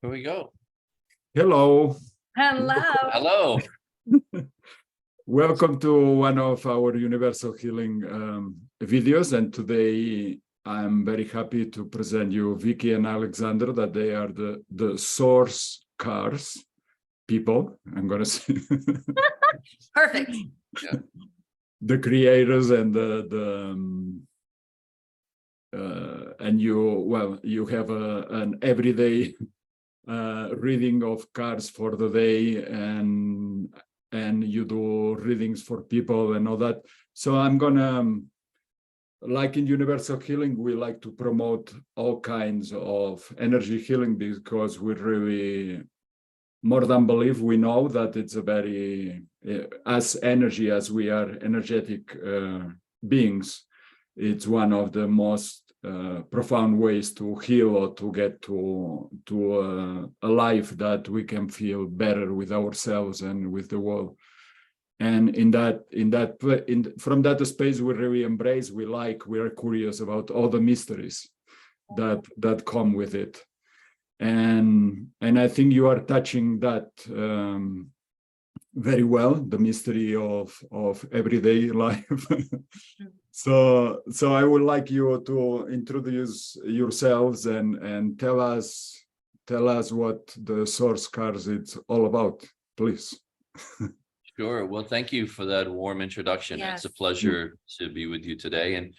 Here we go. Hello. Hello. Hello. Welcome to one of our Universal Healing videos. And today I'm very happy to present you Viki and Alexander, that they are the source cars people. I'm going to say Perfect. Yeah. the creators and and you have an everyday reading of cards for the day, and you do readings for people and all that. So I'm gonna, like in Universal Healing, we like to promote all kinds of energy healing, because we really, more than believe, we know that it's a very, as energy, as we are energetic beings, it's one of the most profound ways to heal, or to get to a life that we can feel better with ourselves and with the world. And from that space, we really embrace, we are curious about all the mysteries that come with it. And I think you are touching that very well, the mystery of everyday life. So I would like you to introduce yourselves and tell us what the source cards is all about, please. Sure. Well, thank you for that warm introduction. Yes. It's a pleasure to be with you today. And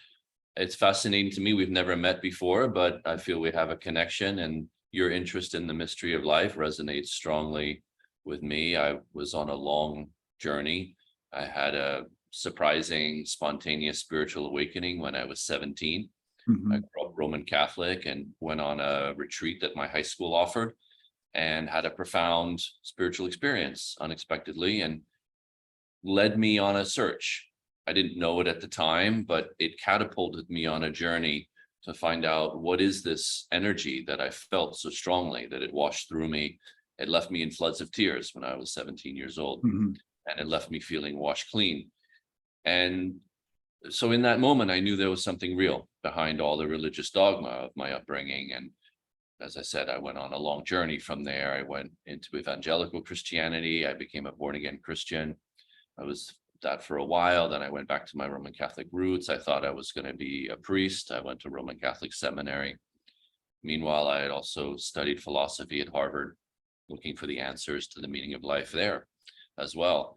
it's fascinating to me. We've never met before, but I feel we have a connection, and your interest in the mystery of life resonates strongly with me. I was on a long journey. I had a surprising, spontaneous spiritual awakening when I was 17. I grew up Roman Catholic and went on a retreat that my high school offered, and had a profound spiritual experience unexpectedly, and led me on a search. I didn't know it at the time, but it catapulted me on a journey to find out, what is this energy that I felt so strongly that it washed through me. It left me in floods of tears when I was 17 years old, and it left me feeling washed clean. And so in that moment, I knew there was something real behind all the religious dogma of my upbringing. And as I said, I went on a long journey from there. I went into evangelical Christianity. I became a born-again Christian. I was that for a while. Then I went back to my Roman Catholic roots. I thought I was going to be a priest. I went to Roman Catholic seminary. Meanwhile, I had also studied philosophy at Harvard, looking for the answers to the meaning of life there as well.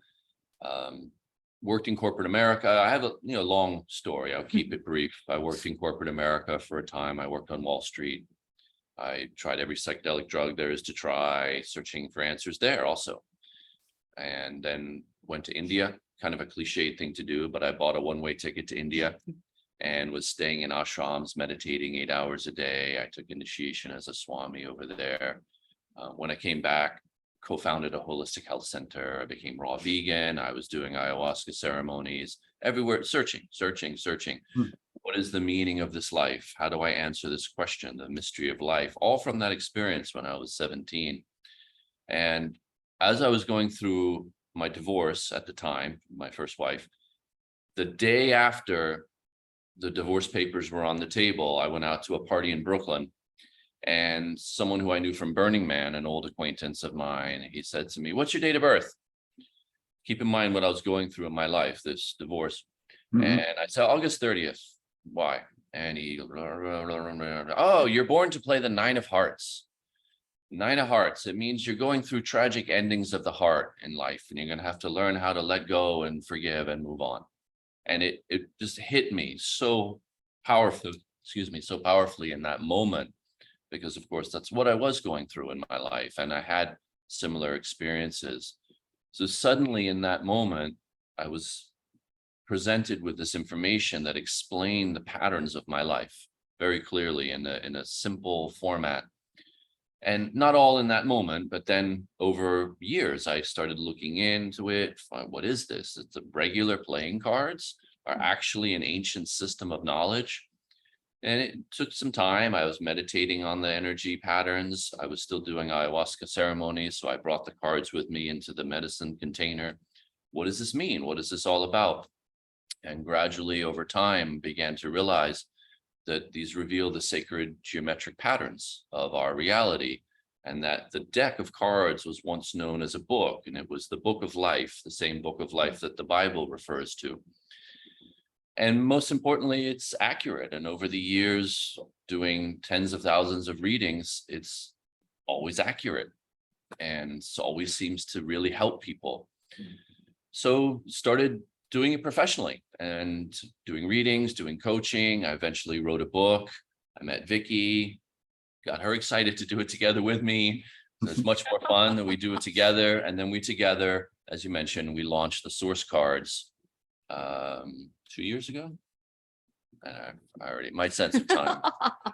Worked in corporate America. I have a long story. I'll keep it brief. I worked in corporate America for a time. I worked on Wall Street. I tried every psychedelic drug there is to try, searching for answers there also. And then went to India, kind of a cliche thing to do, but I bought a one-way ticket to India and was staying in ashrams, meditating 8 hours a day. I took initiation as a Swami over there. When I came back, co-founded a holistic health center. I became raw vegan. I was doing ayahuasca ceremonies everywhere, searching. What is the meaning of this life? How do I answer this question, the mystery of life? All from that experience when I was 17. And as I was going through my divorce at the time, my first wife, the day after the divorce papers were on the table, I went out to a party in Brooklyn, and someone who I knew from Burning Man, an old acquaintance of mine, he said to me, "What's your date of birth?" Keep in mind what I was going through in my life, this divorce. And I said, August 30th. Why? And he, "Oh, you're born to play the Nine of Hearts. Nine of Hearts. It means you're going through tragic endings of the heart in life, and you're going to have to learn how to let go and forgive and move on." And it just hit me so powerfully, so powerfully in that moment, because of course that's what I was going through in my life, and I had similar experiences. So suddenly in that moment, I was presented with this information that explained the patterns of my life very clearly in a simple format. And not all in that moment, but then over years, I started looking into it. What is this? It's the regular playing cards are actually an ancient system of knowledge. And it took some time. I was meditating on the energy patterns. I was still doing ayahuasca ceremonies. So I brought the cards with me into the medicine container. What does this mean? What is this all about? And gradually over time began to realize that these reveal the sacred geometric patterns of our reality. and that the deck of cards was once known as a book, and it was the book of life, the same book of life that the Bible refers to. And most importantly, it's accurate. And over the years, doing tens of thousands of readings, it's always accurate and always seems to really help people. So started doing it professionally and doing readings, doing coaching. I eventually wrote a book. I met Viki, got her excited to do it together with me. So it's much more fun that we do it together. And then we together, as you mentioned, we launched the source cards 2 years ago. And I already, my sense of time.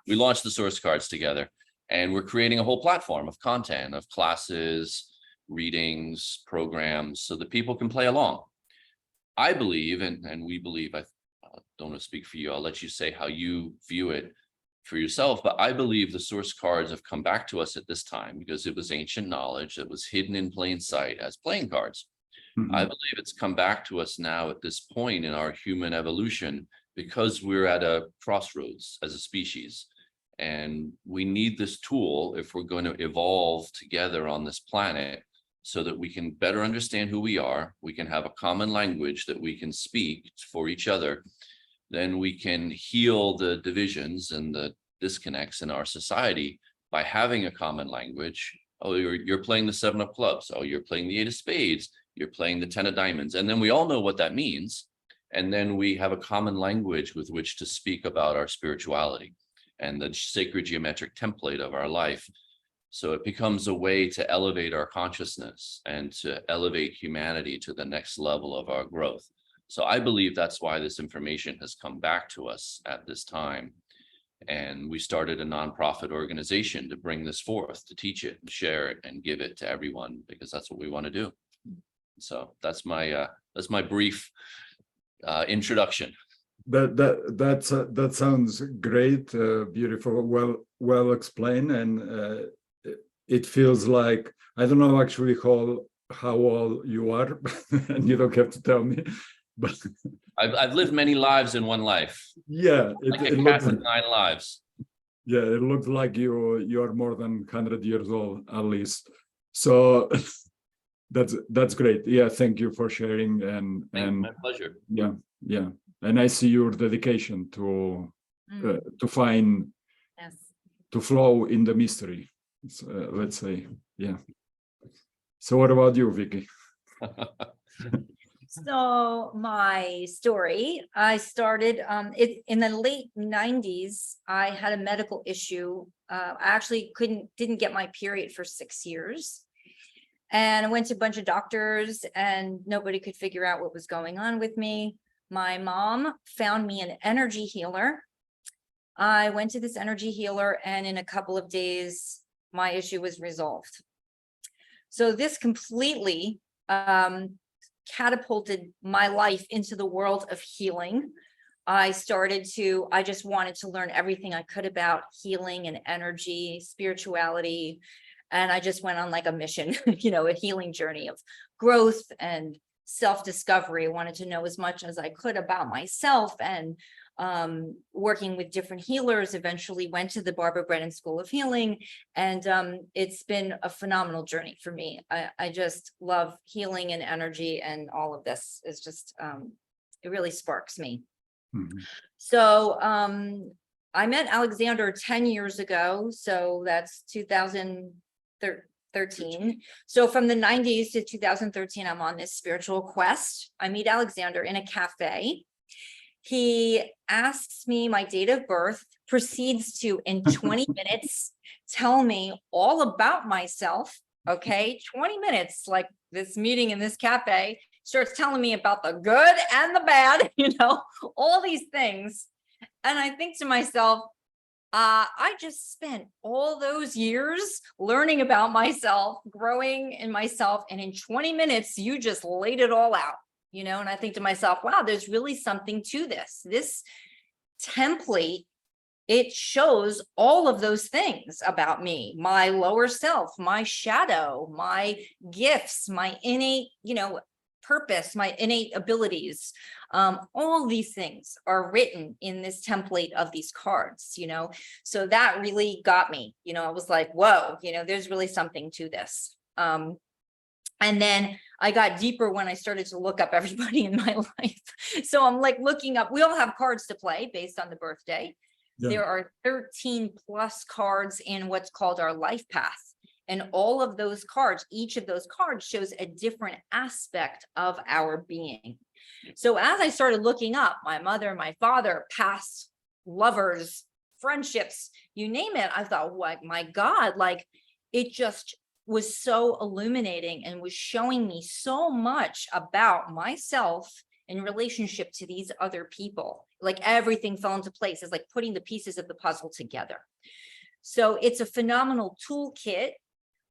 We launched the source cards together, and we're creating a whole platform of content, of classes, readings, programs, so that people can play along. I believe, and we believe, I don't want to speak for you, I'll let you say how you view it for yourself, but I believe the source cards have come back to us at this time because it was ancient knowledge that was hidden in plain sight as playing cards. Mhm. I believe it's come back to us now at this point in our human evolution because we're at a crossroads as a species. And we need this tool if we're going to evolve together on this planet so that we can better understand who we are. We can have a common language that we can speak for each other. Then we can heal the divisions and the disconnects in our society by having a common language. Oh, you're playing the 7 of clubs. Oh, you're playing the 8 of spades. You're playing the 10 of diamonds. And then we all know what that means. And then we have a common language with which to speak about our spirituality and the sacred geometric template of our life. So it becomes a way to elevate our consciousness and to elevate humanity to the next level of our growth. So I believe that's why this information has come back to us at this time. And we started a nonprofit organization to bring this forth, to teach it and share it and give it to everyone, because that's what we want to do. So that's my brief introduction. That sounds great, beautiful, well explained, and it feels like, I don't know actually how old you are, and you don't have to tell me, but I've lived many lives in one life. yeah, Like a cat with 9 lives. Yeah, it looks like you are more than 100 years old at least. So that's great. Yeah, thank you for sharing, and My pleasure. yeah, and I see your dedication to find, Yes. to flow in the mystery. Let's say, yeah. So what about you, Viki? So my story, I started it in the late 90s. I had a medical issue. I actually didn't get my period for 6 years. And I went to a bunch of doctors and nobody could figure out what was going on with me. My mom found me an energy healer. I went to this energy healer, and in a couple of days, my issue was resolved. So this completely catapulted my life into the world of healing. I just wanted to learn everything I could about healing and energy, spirituality. And I just went on like a mission, a healing journey of growth and self-discovery. I wanted to know as much as I could about myself, and working with different healers. Eventually went to the Barbara Brennan School of Healing, and it's been a phenomenal journey for me. I just love healing and energy, and all of this is just it really sparks me. Mm-hmm. So I met Alexander 10 years ago, so that's 2013. So from the 90s to 2013, I'm on this spiritual quest. I meet Alexander in a cafe. He asks me my date of birth, proceeds to, in 20 minutes, tell me all about myself. Okay, 20 minutes, like this meeting in this cafe, starts telling me about the good and the bad, all these things. And I think to myself, I just spent all those years learning about myself, growing in myself. And in 20 minutes, you just laid it all out. And I think to myself, wow, there's really something to this. This template, it shows all of those things about me, my lower self, my shadow, my gifts, my innate, purpose, my innate abilities. All these things are written in this template of these cards, so that really got me. I was like, whoa, there's really something to this. And then I got deeper when I started to look up everybody in my life. So I'm like looking up, we all have cards to play based on the birthday. Yeah. There are 13 plus cards in what's called our life path. And all of those cards, each of those cards shows a different aspect of our being. So as I started looking up my mother, my father, past lovers, friendships, you name it, I thought, what, my God, like it just was so illuminating and was showing me so much about myself in relationship to these other people. Like everything fell into place. It's like putting the pieces of the puzzle together. So it's a phenomenal toolkit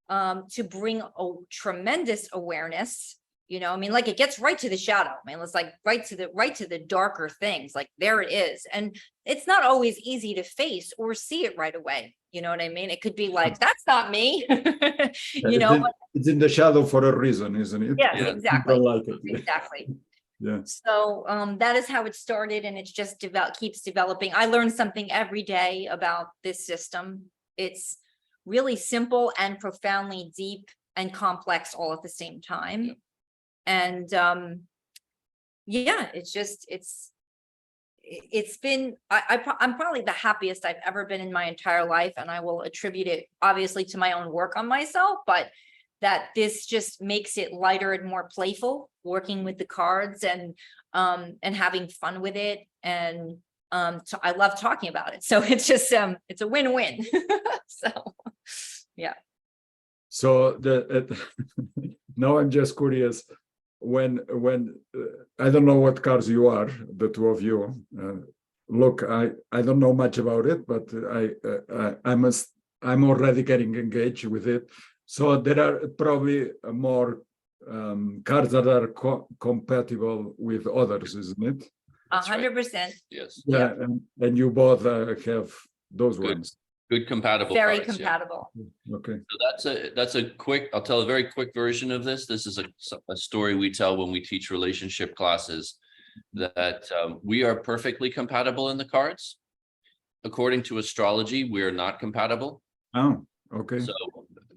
to bring a tremendous awareness. Like it gets right to the shadow, man. It's like right to the darker things. Like there it is. And it's not always easy to face or see it right away. You know what I mean? It could be like, that's not me. It's in the shadow for a reason, isn't it? Yes, Yeah. exactly. Like it. Exactly. Yeah. So that is how it started, and it's just keeps developing. I learn something every day about this system. It's really simple and profoundly deep and complex all at the same time. Yeah. And it's been, I'm probably the happiest I've ever been in my entire life, and I will attribute it obviously to my own work on myself, but that this just makes it lighter and more playful, working with the cards and having fun with it. And so I love talking about it. So it's just it's a win-win. So yeah. So now I'm just curious, when I don't know what cards you are, the two of you. Look, I don't know much about it, but I'm already getting engaged with it. So there are probably more cards that are compatible with others, isn't it? 100%. Yes. Yeah, and you both have those Good. ones. Good compatible Very cards, yeah. compatible. Okay. So that's a quick, I'll tell a very quick version of this. This is a story we tell when we teach relationship classes, that we are perfectly compatible in the cards. According to astrology, we are not compatible. Oh, okay. So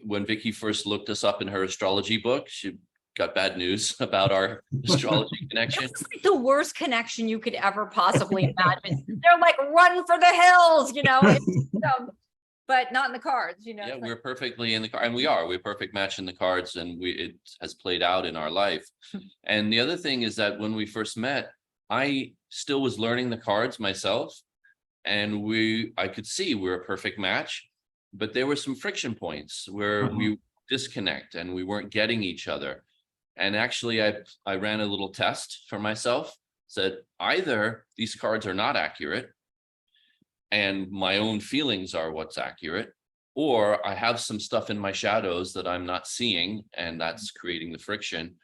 when Viki first looked us up in her astrology book, she got bad news about our astrology connection. It's like the worst connection you could ever possibly imagine. They're like, run for the hills, but not in the cards, Yeah, we're perfectly in the card, and we're a perfect match in the cards, and it has played out in our life. And the other thing is that when we first met, I still was learning the cards myself, and I could see we're a perfect match, but there were some friction points where we disconnect and we weren't getting each other. And actually I ran a little test for myself, said either these cards are not accurate and my own feelings are what's accurate, or I have some stuff in my shadows that I'm not seeing, and that's creating the friction,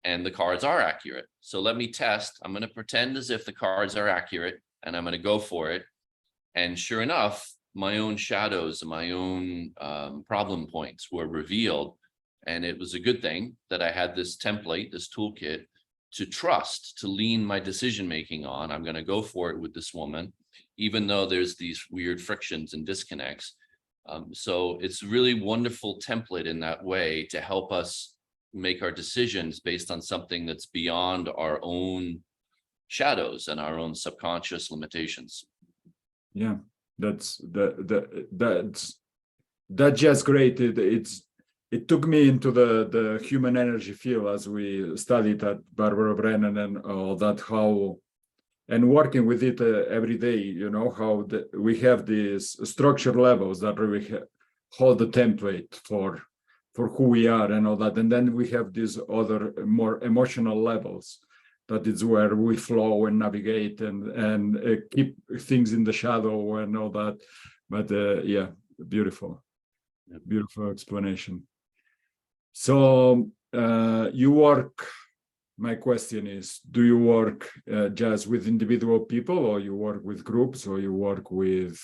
and the cards are accurate. So let me test. I'm going to pretend as if the cards are accurate, and I'm going to go for it. And sure enough, my own shadows and my own problem points were revealed. And it was a good thing that I had this template, this toolkit to trust, to lean my decision-making on. I'm going to go for it with this woman, even though there's these weird frictions and disconnects. So it's really wonderful template in that way to help us make our decisions based on something that's beyond our own shadows and our own subconscious limitations. Yeah, that's just great. It took me into the human energy field as we studied at Barbara Brennan and all that, how, and working with it every day, how we have these structure levels that really hold the template for who we are and all that. And then we have these other more emotional levels that is where we flow and navigate and keep things in the shadow and all that. But yeah, beautiful explanation. So you work, my question is, do you work just with individual people, or you work with groups, or you work with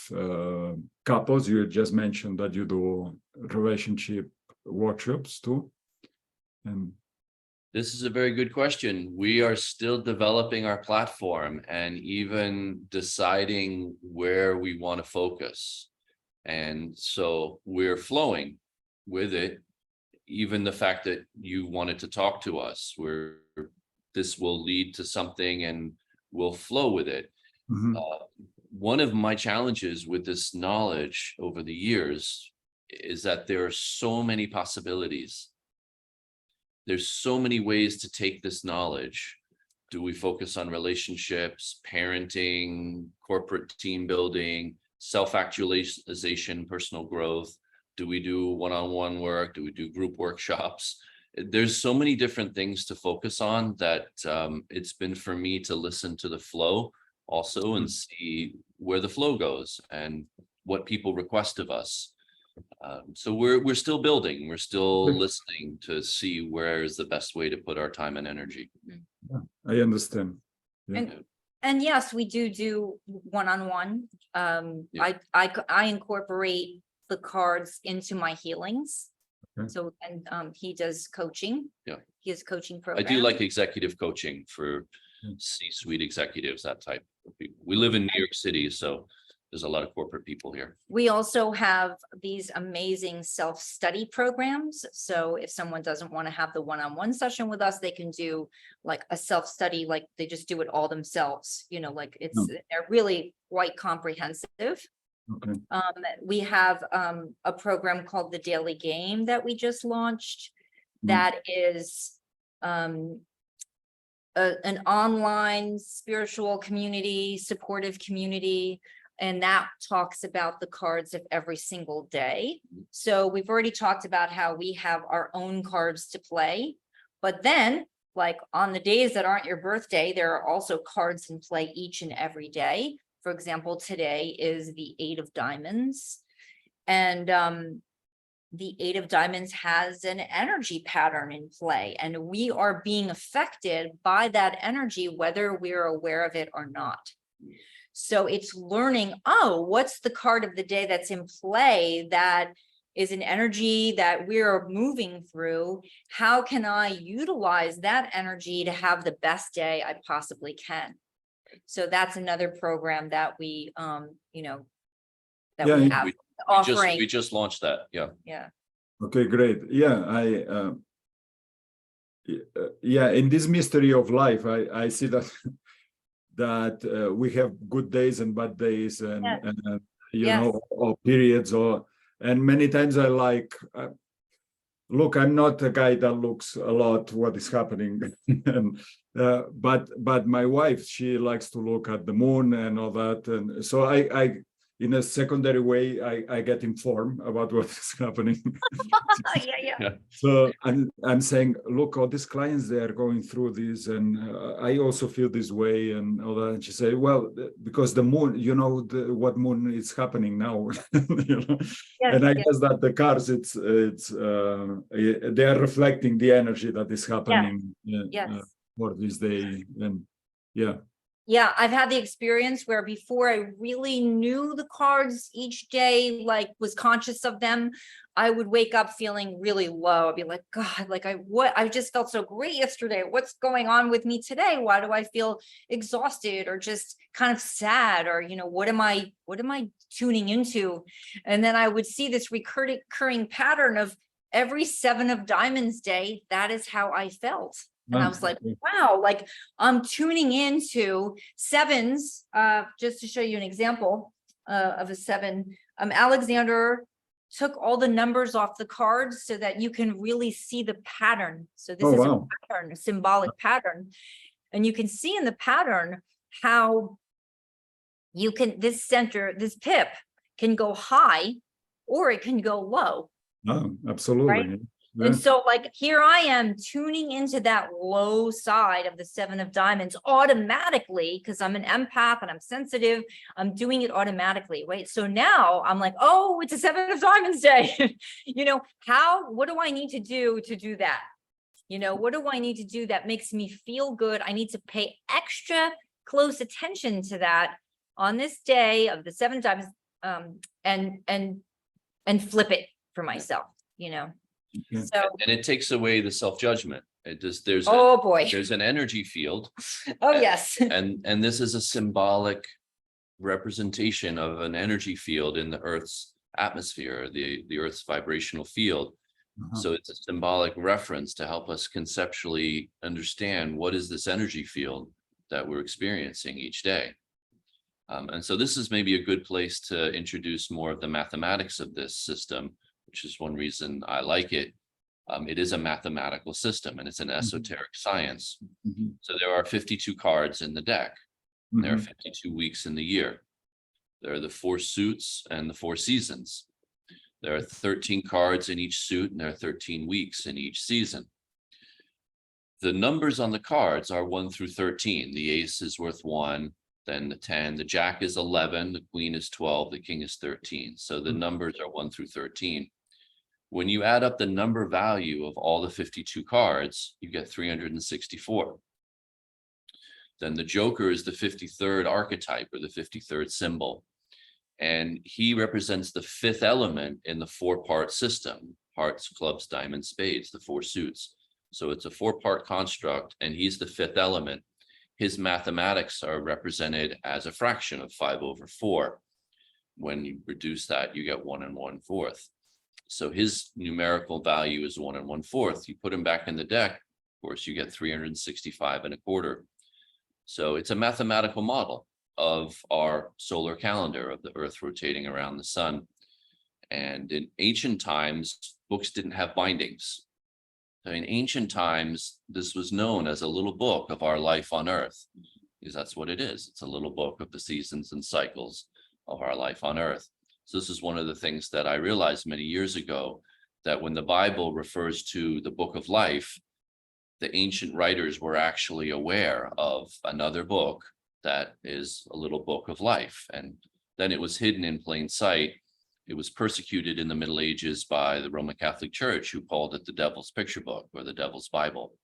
couples? You just mentioned that you do relationship workshops too. And This is a very good question. We are still developing our platform and even deciding where we want to focus. And so we're flowing with it. Even the fact that you wanted to talk to us, where this will lead to something and we'll flow with it. Mhm. One of my challenges with this knowledge over the years is that there are so many possibilities. There's so many ways to take this knowledge. Do we focus on relationships, parenting, corporate team building, self-actualization, personal growth? Do we do one-on-one work? Do we do group workshops? There's so many different things to focus on that it's been for me to listen to the flow also and see where the flow goes and what people request of us. So we're still building, we're still listening to see where is the best way to put our time and energy. I understand. Yeah. And yes, we do one-on-one. Yeah. I incorporate the cards into my healings. Okay. So, and he does coaching. Yeah. He has coaching I programs. do like executive coaching for C-suite executives, that type of people. We live in New York City, so there's a lot of corporate people here. We also have these amazing self-study programs. So if someone doesn't want to have the one-on-one session with us, they can do like a self-study, like they just do it all themselves, you know, like they're really quite comprehensive. Okay. We have a program called the Daily Game that we just launched. That is an online spiritual community, supportive community. And that talks about the cards of every single day. So we've already talked about how we have our own cards to play, but then like on the days that aren't your birthday, there are also cards in play each and every day. For example, today is the 8 of Diamonds, and the 8 of Diamonds has an energy pattern in play, and we are being affected by that energy, whether we're aware of it or not. So it's learning, oh, what's the card of the day that's in play that is an energy that we're moving through? How can I utilize that energy to have the best day I possibly can? So that's another program that we, you know, that we have offering. We just launched that. Yeah. Yeah. Okay, great. Yeah, in this mystery of life, I see that that we have good days and bad days, and, you know, or periods, and many times I like. Look, I'm not a guy that looks a lot what is happening, and, but my wife, she likes to look at the moon and all that, and so I in a secondary way, I get informed about what is happening. Yeah. So I'm saying, look, all these clients, they are going through this, and I also feel this way and all that. And she said, well, because the moon, you know, what moon is happening now, you know? And I guess that the cards, they are reflecting the energy that is happening for this day, and Yeah, I've had the experience where before I really knew the cards each day, like was conscious of them, I would wake up feeling really low. I'd be like, God, like I just felt so great yesterday. What's going on with me today? Why do I feel exhausted or just kind of sad? Or, you know, what am I tuning into? And then I would see this recurring pattern of every 7 of Diamonds day. That is how I felt. And I was like, wow, like I'm tuning into 7s, just to show you an example of a 7. Alexander took all the numbers off the cards so that you can really see the pattern. So this is a pattern, a symbolic pattern. And you can see in the pattern how you can, this center, this pip can go high or it can go low. Oh, absolutely. Right? And so like here I am tuning into that low side of the 7 of Diamonds automatically because I'm an empath and I'm sensitive. I'm doing it automatically, right? So now I'm like, oh, it's a 7 of Diamonds day. You know, what do I need to do that? You know, what do I need to do that makes me feel good? I need to pay extra close attention to that on this day of the 7 of Diamonds, and flip it for myself, you know? Okay. So, and it takes away the self-judgment. Oh, boy. there's an energy field, Oh, yes. and this is a symbolic representation of an energy field in the Earth's atmosphere, the Earth's vibrational field. So it's a symbolic reference to help us conceptually understand what is this energy field that we're experiencing each day. And so this is maybe a good place to introduce more of the mathematics of this system, which is one reason I like it. It is a mathematical system and it's an esoteric science. So there are 52 cards in the deck. There are 52 weeks in the year. There are the 4 suits and the 4 seasons. There are 13 cards in each suit and there are 13 weeks in each season. The numbers on the cards are 1 through 13. The ace is worth 1, then the 10, the jack is 11, the queen is 12, the king is 13. So the numbers are 1 through 13. When you add up the number value of all the 52 cards, you get 364. Then the Joker is the 53rd archetype or the 53rd symbol. And he represents the 5th element in the 4-part system: hearts, clubs, diamonds, spades, the 4 suits. So it's a 4-part construct, and he's the 5th element. His mathematics are represented as a fraction of 5/4. When you reduce that, you get 1 1/4. So his numerical value is 1 1/4. You put him back in the deck, of course, you get 365 1/4. So it's a mathematical model of our solar calendar, of the Earth rotating around the sun. And in ancient times, books didn't have bindings. So in ancient times, this was known as a little book of our life on Earth, because that's what it is. It's a little book of the seasons and cycles of our life on Earth. So this is one of the things that I realized many years ago, that when the Bible refers to the book of life, the ancient writers were actually aware of another book that is a little book of life. And then it was hidden in plain sight. It was persecuted in the Middle Ages by the Roman Catholic Church, who called it the Devil's Picture Book or the Devil's Bible.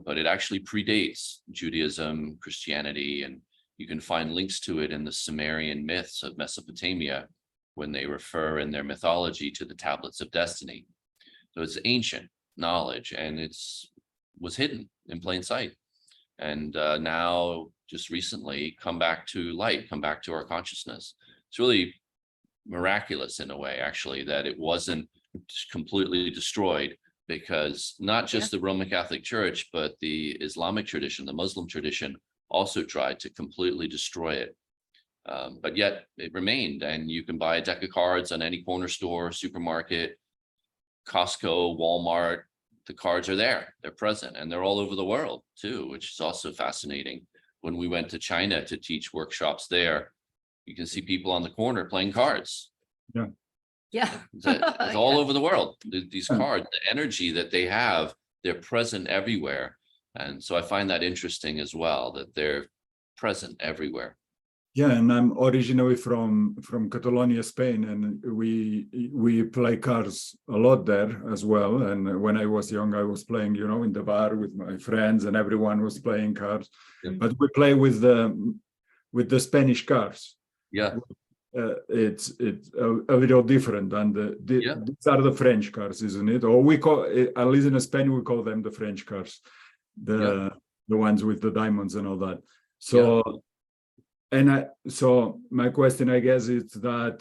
But it actually predates Judaism, Christianity, and you can find links to it in the Sumerian myths of Mesopotamia when they refer in their mythology to the tablets of destiny. So it's ancient knowledge, and was hidden in plain sight. And now, just recently, come back to light, come back to our consciousness. It's really miraculous in a way, actually, that it wasn't completely destroyed, because not just the Roman Catholic Church, but the Islamic tradition, the Muslim tradition, also tried to completely destroy it. But yet it remained, and you can buy a deck of cards on any corner store, supermarket, Costco, Walmart. The cards are there, they're present, and they're all over the world too, which is also fascinating. When we went to China to teach workshops there, you can see people on the corner playing cards. Yeah. It's all over the world. These cards, the energy that they have, they're present everywhere. And so I find that interesting as well, that they're present everywhere. Yeah, and I'm originally from Catalonia, Spain, and we play cards a lot there as well. And when I was young, I was playing, in the bar with my friends, and everyone was playing cards. Yeah. But we play with the Spanish cards. Yeah, it's a little different, and these are the French cards, isn't it? Or we call, at least in Spain, we call them the French cards, the ones with the diamonds and all that. So. Yeah. So my question, I guess, is that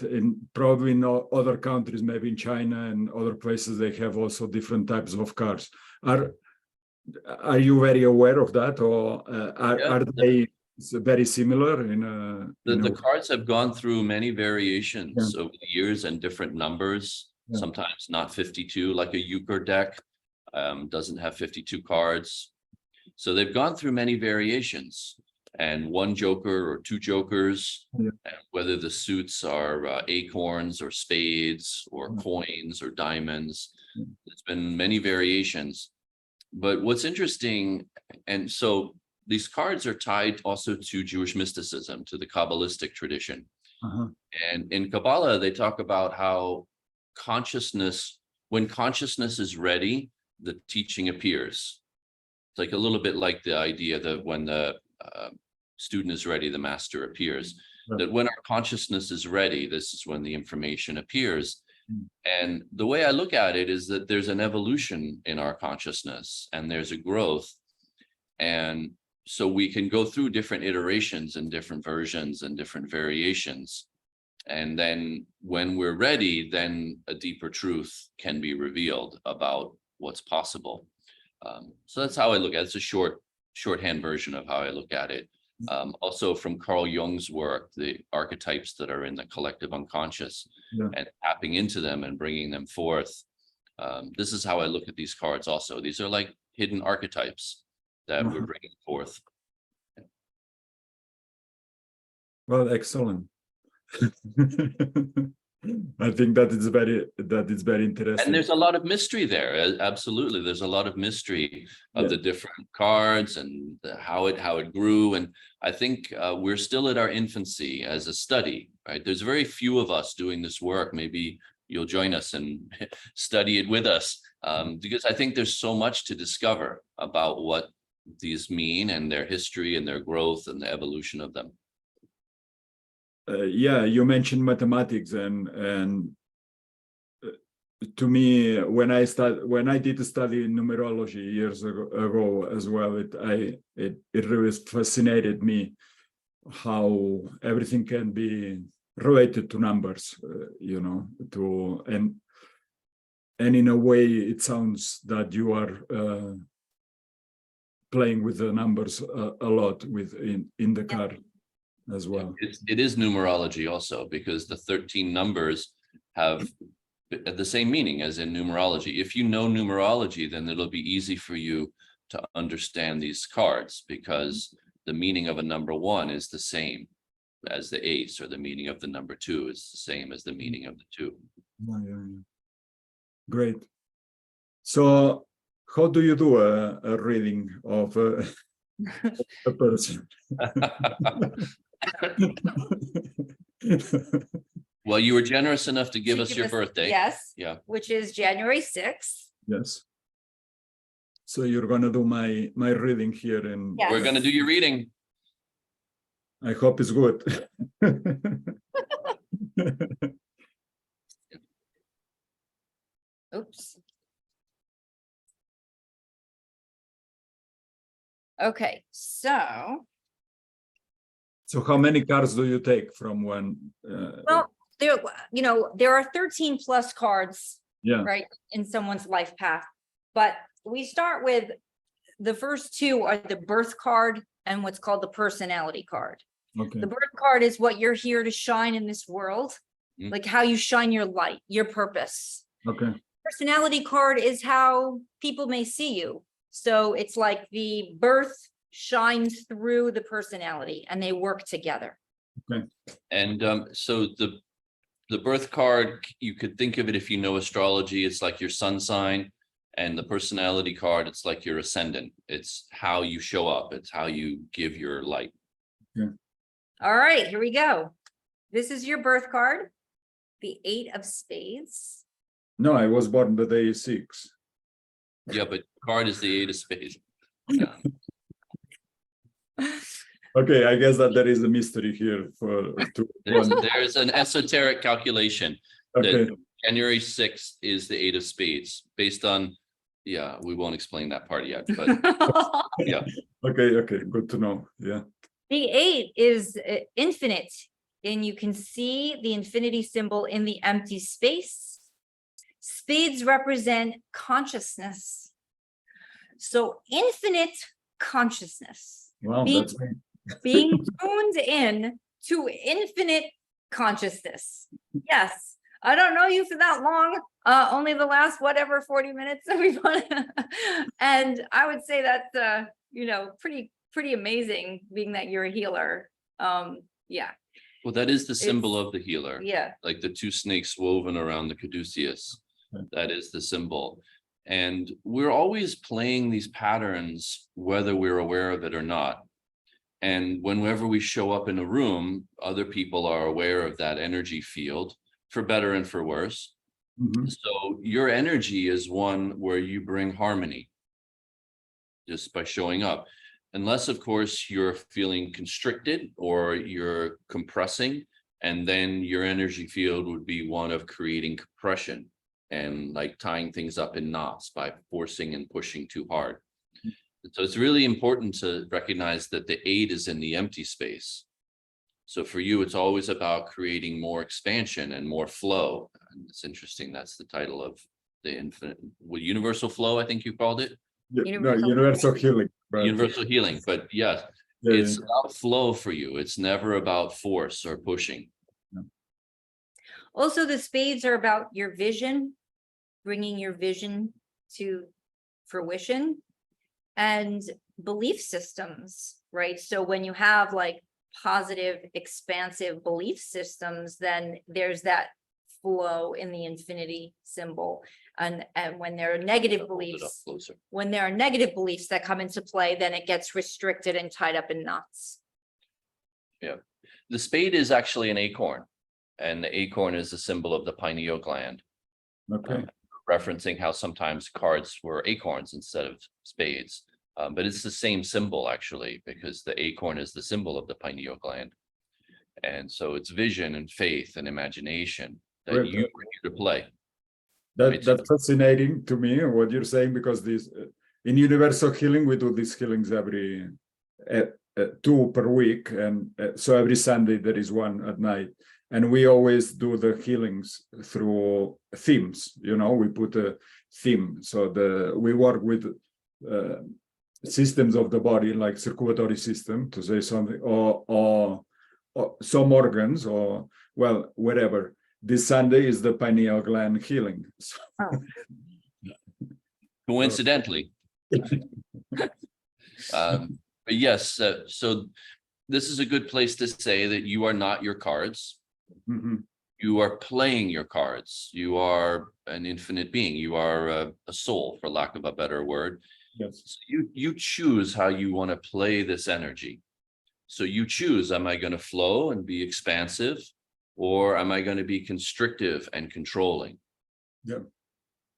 probably in other countries, maybe in China and other places, they have also different types of cards. Are you very aware of that, or are they very similar? The cards have gone through many variations over the years and different numbers. Sometimes not 52, like a euchre deck doesn't have 52 cards. So they've gone through many variations. And one joker or two jokers, and whether the suits are acorns or spades or coins or diamonds. There's been many variations. But what's interesting, and so these cards are tied also to Jewish mysticism, to the Kabbalistic tradition. And in Kabbalah, they talk about how when consciousness is ready, the teaching appears. It's like a little bit like the idea that when the student is ready, the master appears. That when our consciousness is ready, this is when the information appears. And the way I look at it is that there's an evolution in our consciousness and there's a growth. And so we can go through different iterations and different versions and different variations. And then when we're ready, then a deeper truth can be revealed about what's possible. So that's how I look at it. It's a shorthand version of how I look at it. Also from Carl Jung's work, the archetypes that are in the collective unconscious, and tapping into them and bringing them forth. This is how I look at these cards also. These are like hidden archetypes that we're bringing forth. Well, excellent. I think that is very interesting. And there's a lot of mystery there. Absolutely, there's a lot of mystery of the different cards and how it grew. And I think we're still at our infancy as a study, right? There's very few of us doing this work. Maybe you'll join us and study it with us, because I think there's so much to discover about what these mean and their history and their growth and the evolution of them. You mentioned mathematics, and to me, when I did study numerology years ago as well, it really fascinated me how everything can be related to numbers, and in a way it sounds that you are playing with the numbers a lot in the card as well. It is numerology also, because the 13 numbers have the same meaning as in numerology. If you know numerology, then it'll be easy for you to understand these cards, because the meaning of a number 1 is the same as the ace, or the meaning of the number 2 is the same as the meaning of the 2. Great. So how do you do a reading of a person? Well, you were generous enough to give us your birthday. Yes. Yeah. Which is January 6th. Yes. So you're gonna do my reading here, and Yes. We're gonna do your reading. I hope it's good. Oops. Okay, so. So how many cards do you take from one? Well, there are 13 plus cards, Yeah. right, in someone's life path. But we start with the first 2 are the birth card and what's called the personality card. Okay. The birth card is what you're here to shine in this world, like how you shine your light, your purpose. Okay. Personality card is how people may see you. So it's like the birth shines through the personality and they work together. Okay. And so the birth card, you could think of it, if you know astrology, it's like your sun sign, and the personality card, it's like your ascendant. It's how you show up. It's how you give your light. Yeah. All right, here we go. This is your birth card, the 8 of spades. No, I was born the day 6. Yeah, but card is the 8 of spades. Yeah. Okay, I guess that there is a mystery here There's an esoteric calculation okay. that January 6th is the 8 of spades, based on, we won't explain that part yet, but yeah. Okay, good to know. Yeah. The 8 is infinite, and you can see the infinity symbol in the empty space. Spades represent consciousness. So infinite consciousness. Wow, that's great. Being tuned in to infinite consciousness. Yes. I don't know you for that long. Only the last 40 minutes that we've done. And I would say that's pretty amazing, being that you're a healer. Yeah. Well, that is the symbol of the healer. Yeah. Like the 2 snakes woven around the caduceus. That is the symbol. And we're always playing these patterns, whether we're aware of it or not. And whenever we show up in a room, other people are aware of that energy field, for better and for worse. So your energy is one where you bring harmony just by showing up. Unless, of course, you're feeling constricted or you're compressing, And then your energy field would be one of creating compression and like tying things up in knots by forcing and pushing too hard. So it's really important to recognize that the 8 is in the empty space. So for you, it's always about creating more expansion and more flow. And it's interesting. That's the title of the infinite, universal flow, I think you called it. Universal healing. But, Universal healing. But yes, it's about flow for you. It's never about force or pushing. Also, the spades are about your vision, bringing your vision to fruition, and belief systems, right? So when you have like positive, expansive belief systems, then there's that flow in the infinity symbol. And when there are negative beliefs, that come into play, then it gets restricted and tied up in knots. Yeah. The spade is actually an acorn, and the acorn is the symbol of the pineal gland. Okay. Referencing how sometimes cards were acorns instead of spades. But it's the same symbol actually, because the acorn is the symbol of the pineal gland. And so it's vision and faith and imagination that Well, you are here to play. That's fascinating to me what you're saying, because this in universal healing we do these healings every 2 per week, and so every Sunday there is one at night, and we always do the healings through themes. We put a theme, so we work with systems of the body, like circulatory system, to say something, or some organs, or well, whatever. This Sunday is the pineal gland healing. Coincidentally. But yes, so this is a good place to say that you are not your cards. Mm-hmm. You are playing your cards. You are an infinite being. You are a soul, for lack of a better word. Yes. So you choose how you want to play this energy. So you choose, am I going to flow and be expansive, or am I going to be constrictive and controlling? Yeah.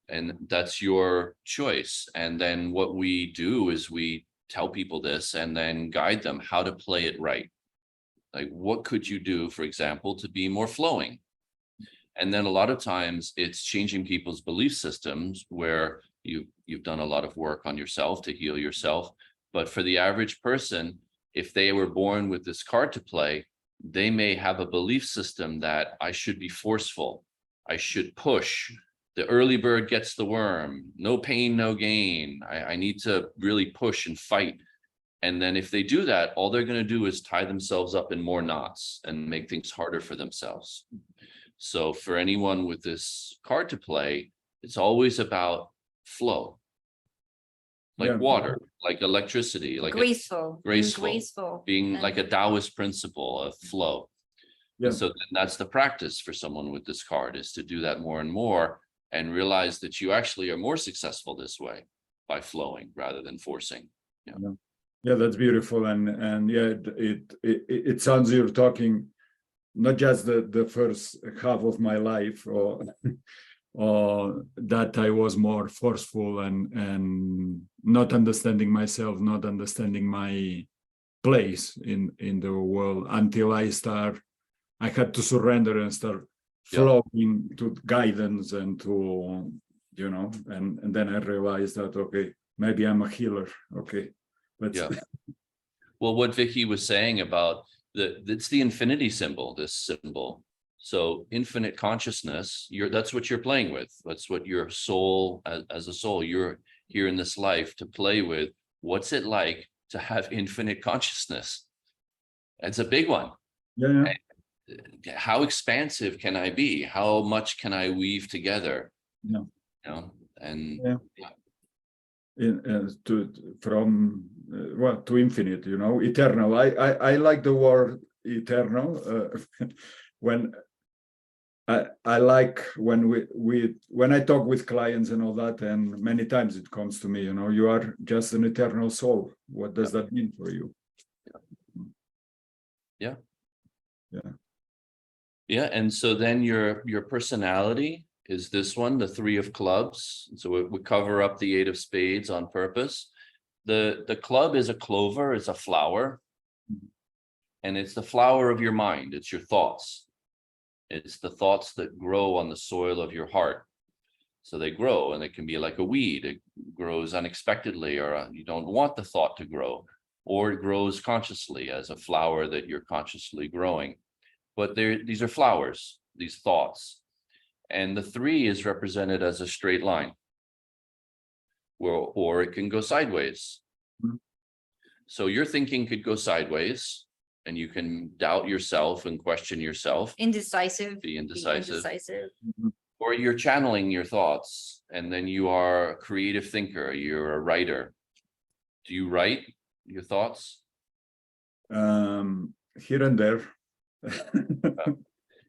And that's your choice. And then what we do is we tell people this and then guide them how to play it right. Like, what could you do, for example, to be more flowing? And then a lot of times it's changing people's belief systems, where you've done a lot of work on yourself to heal yourself. But for the average person, if they were born with this card to play, they may have a belief system that I should be forceful, I should push, the early bird gets the worm, no pain, no gain. I need to really push and fight. And then if they do that, all they're going to do is tie themselves up in more knots and make things harder for themselves. So for anyone with this card to play, it's always about flow, like water, like electricity, like Graceful, being like a Taoist principle of flow. Yeah. And so then that's the practice for someone with this card, is to do that more and more, and realize that you actually are more successful this way by flowing rather than forcing. Yeah, that's beautiful. And yeah, it sounds you're talking not just the first half of my life, or that I was more forceful and not understanding myself, not understanding my place in the world, until I had to surrender and start flowing to guidance and to, and then I realized that, okay, maybe I'm a healer. Okay. Well, what Viki was saying about it's the infinity symbol, this symbol. So infinite consciousness, that's what you're playing with. That's what your soul, as a soul, you're here in this life to play with. What's it like to have infinite consciousness? It's a big one. Yeah. How expansive can I be? How much can I weave together? Yeah. To infinite, eternal. I like the word eternal. When I like when I talk with clients and all that, and many times it comes to me, you are just an eternal soul. What does that mean for you? Yeah. And so then your personality is this one, the 3 of clubs. So we cover up the 8 of spades on purpose. The club is a clover, it's a flower, and it's the flower of your mind. It's your thoughts. It's the thoughts that grow on the soil of your heart. So they grow, and it can be like a weed. It grows unexpectedly, or you don't want the thought to grow, or it grows consciously as a flower that you're consciously growing. But these are flowers, these thoughts. And the 3 is represented as a straight line, or it can go sideways. Mhm. So your thinking could go sideways, and you can doubt yourself and question yourself, Indecisive. be Be indecisive, indecisive. or you're channeling your thoughts, and then you are a creative thinker, you're a writer. Do you write your thoughts? Here and there.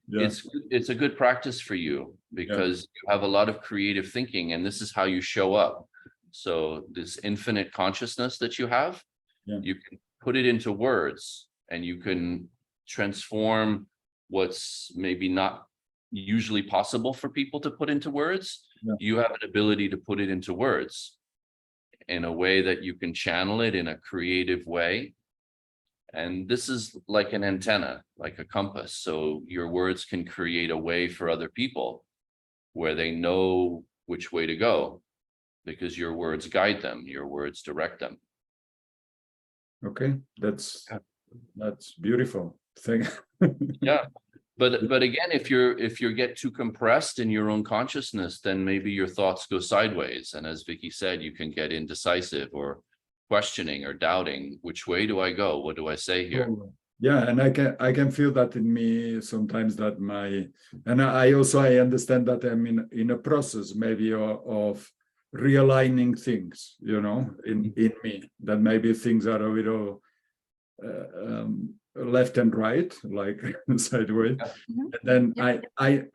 Yeah. It's a good practice for you, because you have a lot of creative thinking, and this is how you show up. So this infinite consciousness that you have, you can put it into words, and you can transform what's maybe not usually possible for people to put into words. You have an ability to put it into words in a way that you can channel it in a creative way. And this is like an antenna, like a compass. So your words can create a way for other people where they know which way to go, because your words guide them, your words direct them. Okay, that's beautiful. Thank. Yeah. But again, if you get too compressed in your own consciousness, then maybe your thoughts go sideways. And as Viki said, you can get indecisive or questioning or doubting, which way do I go? What do I say here? Yeah, and I can feel that in me sometimes, that I also understand that I'm in a process maybe of realigning things, in me, that maybe things are a little left and right, like sideways. Mhm. And then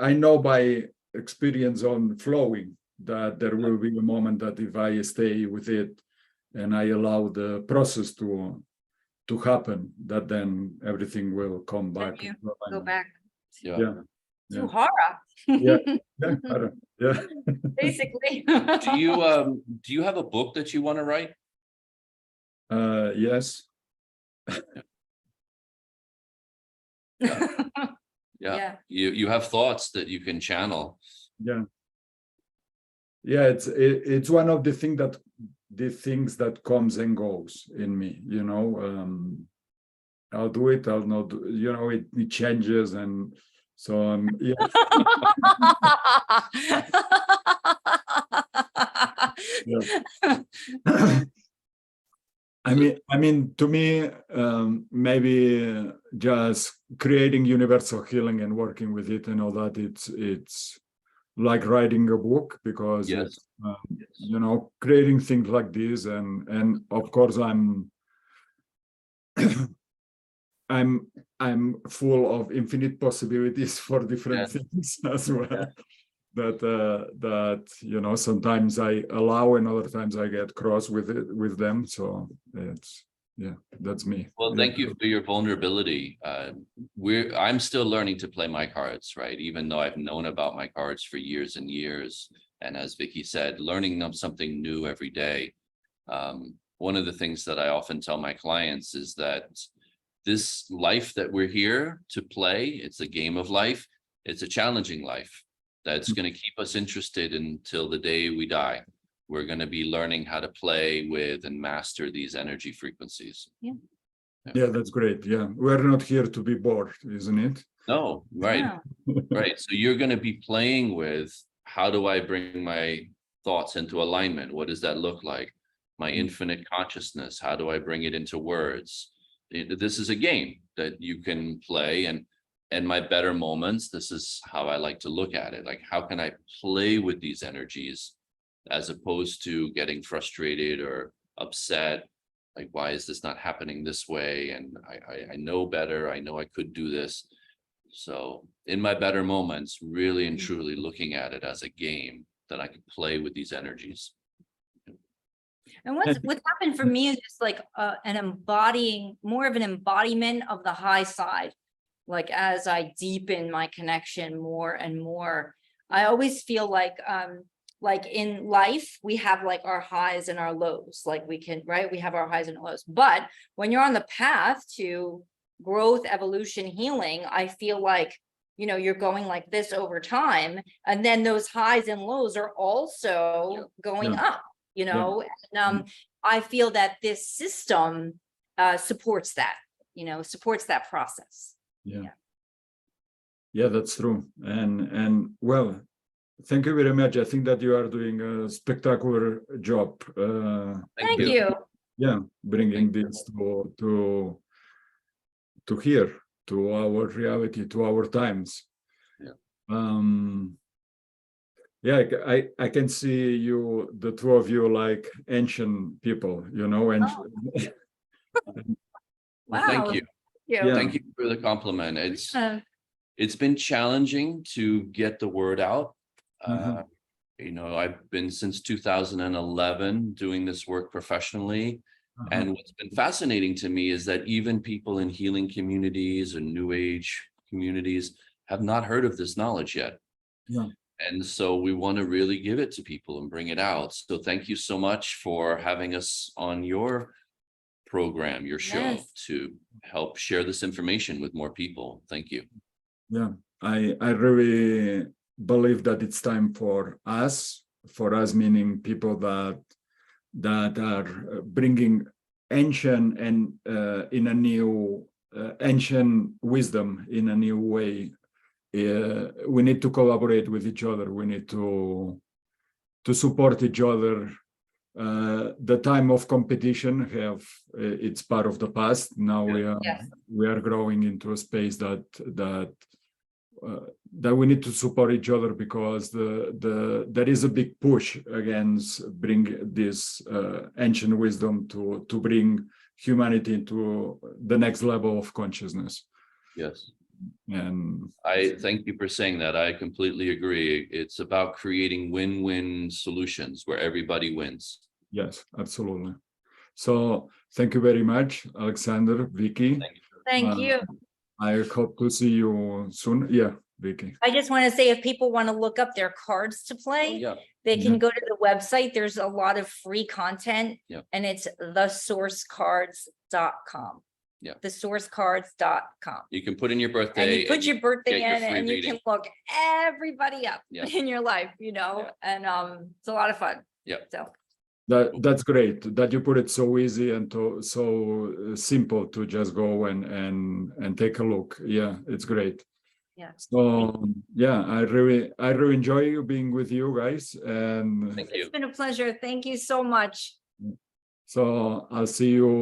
I know by experience on flowing that there will be a moment that if I stay with it and I allow the process to happen, that then everything will come back. You go back Yeah. to horror. Yeah. Yeah. Basically. Do you have a book that you want to write? Yes. Yeah. You have thoughts that you can channel. Yeah. Yeah, it's one of the things that comes and goes in me, I'll do it, I'll not do, it changes, and so yeah. Yeah. I mean, to me, maybe just creating universal healing and working with it and all that, it's like writing a book, because Yes. it's, creating things like this, and of course I'm full of infinite possibilities for different things as well. Yeah. That sometimes I allow, and other times I get cross with them. So that's me. Well, thank you for your vulnerability. I'm still learning to play my cards, right? Even though I've known about my cards for years and years. And as Viki said, learning them something new every day. One of the things that I often tell my clients is that this life that we're here to play, it's a game of life. It's a challenging life that's going to keep us interested until the day we die. We're going to be learning how to play with and master these energy frequencies. Yeah, that's great. Yeah, we're not here to be bored, isn't it? No, right. Yeah. Right. So you're going to be playing with, how do I bring my thoughts into alignment? What does that look like? My infinite consciousness, how do I bring it into words? This is a game that you can play, and my better moments, this is how I like to look at it. Like, how can I play with these energies as opposed to getting frustrated or upset? Like, why is this not happening this way? And I know better. I know I could do this. So in my better moments, really and truly looking at it as a game that I can play with these energies. And what's happened for me is just like more of an embodiment of the high side. Like, as I deepen my connection more and more, I always feel like in life, we have like our highs and our lows, like we have our highs and lows. But when you're on the path to growth, evolution, healing, I feel like you know, you're going like this over time, and then those highs and lows are also going Yeah. up, you know, and I feel that this system supports that, you know, supports that process. Yeah. Yeah, that's true. And well, thank you very much. I think that you are doing a spectacular job. Thank you. Yeah, bringing Thank you. this to here, to our reality, to our times. Yeah. Yeah, I can see you, the two of you, like ancient people, you know, and Well, thank Wow. you. Yeah. Thank you for the compliment. Uh, It's been challenging to get the word out. Mhm. You know, I've been since 2011 doing this work professionally. And what's been fascinating to me is that even people in healing communities and new age communities have not heard of this knowledge yet. Yeah. And so we want to really give it to people and bring it out. So thank you so much for having us on your program, your show, Yes. to help share this information with more people. Thank you. Yeah, I really believe that it's time for us meaning people that are bringing ancient and in a new ancient wisdom in a new way. We need to collaborate with each other. We need to support each other. The time of competition it's part of the past. Now Yes. we are growing into a space that we need to support each other, because there is a big push against bring this ancient wisdom to bring humanity into the next level of consciousness. Yes. And I thank you for saying that. I completely agree. It's about creating win-win solutions where everybody wins. yes, absolutely. So thank you very much, Alexander, Viki. Thank you. I hope to see you soon. Yeah, Viki. I just want to say, if people want to look up their cards to play, Oh, yeah. they can Yeah. go to the website. There's a lot of free content, Yeah. and it's thesourcecards.com. Yeah. Thesourcecards.com. You can put in your birthday. And you put your birthday get your in, free and you reading. can look everybody up Yeah. in your life, you know, and it's a lot of fun. Yeah. So That's great that you put it so easy and so simple to just go and take a look. Yeah, it's great. Yeah. So yeah, I really enjoy being with you guys, and Thank you. it's been a pleasure. Thank you so much. so I'll see you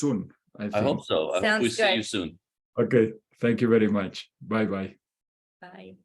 soon. I I think. hope so. I hope we Sounds see good. you soon. Okay. Thank you very much. Bye bye. Bye.